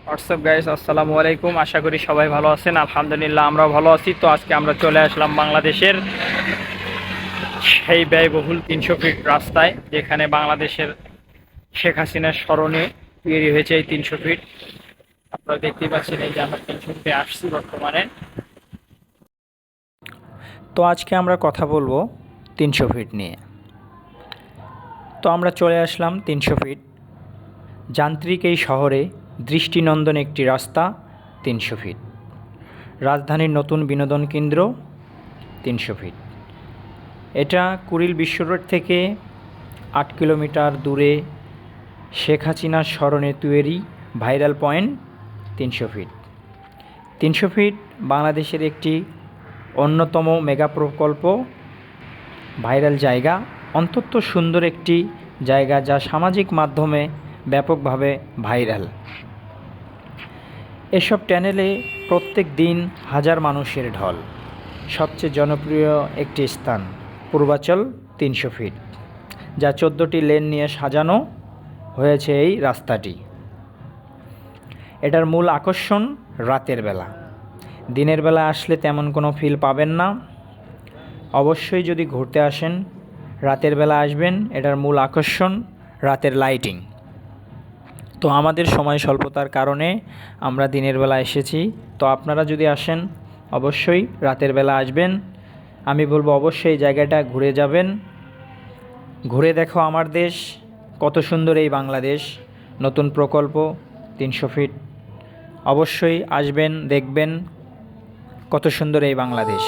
WhatsApp guys, আসসালামু আলাইকুম। আশা করি সবাই ভালো আছেন। আলহামদুলিল্লাহ আমরাও ভালো আছি। তো আজকে আমরা চলে আসলাম বাংলাদেশের সেই ব্যয়বহুল 300 ফিট রাস্তায়, যেখানে বাংলাদেশের শেখ হাসিনার স্মরণে তৈরি হয়েছে এই 300 ফিট। আপনারা দেখতেই পাচ্ছেন, এই যে আমরা 300 ফিটে আসছি বর্তমানে। তো আজকে আমরা কথা বলবো 300 ফিট নিয়ে। তো আমরা চলে আসলাম 300 ফিট। যান্ত্রিক এই শহরে দৃষ্টিনন্দন একটি রাস্তা 300 ফিট। রাজধানীর নতুন বিনোদন কেন্দ্র 300 ফিট। এটা কুড়িল বিশ্ব রোড থেকে 8 কিলোমিটার দূরে শেখ হাসিনার স্মরণে তৈরি ভাইরাল পয়েন্ট 300 ফিট। 300 ফিট বাংলাদেশের একটি অন্যতম মেগা প্রকল্প, ভাইরাল জায়গা, অত্যন্ত সুন্দর একটি জায়গা যা সামাজিক মাধ্যমে ব্যাপকভাবে ভাইরাল। এসব টানেলে প্রত্যেক দিন হাজার মানুষের ঢল। সবচেয়ে জনপ্রিয় একটি স্থান পূর্বাচল 300 ফিট, যা 14টি লেন নিয়ে সাজানো হয়েছে এই রাস্তাটি। এটার মূল আকর্ষণ রাতের বেলা। দিনের বেলা আসলে তেমন কোনো ফিল পাবেন না। অবশ্যই যদি ঘুরতে আসেন রাতের বেলা আসবেন। এটার মূল আকর্ষণ রাতের লাইটিং। তো আমাদের সময় স্বল্পতার কারণে আমরা দিনের বেলা এসেছি। তো আপনারা যদি আসেন অবশ্যই রাতের বেলা আসবেন। আমি বলবো অবশ্যই এই জায়গাটা ঘুরে যাবেন। ঘুরে দেখো আমার দেশ, কত সুন্দর এই বাংলাদেশ। নতুন প্রকল্প 300 ফিট, অবশ্যই আসবেন, দেখবেন কত সুন্দর এই বাংলাদেশ।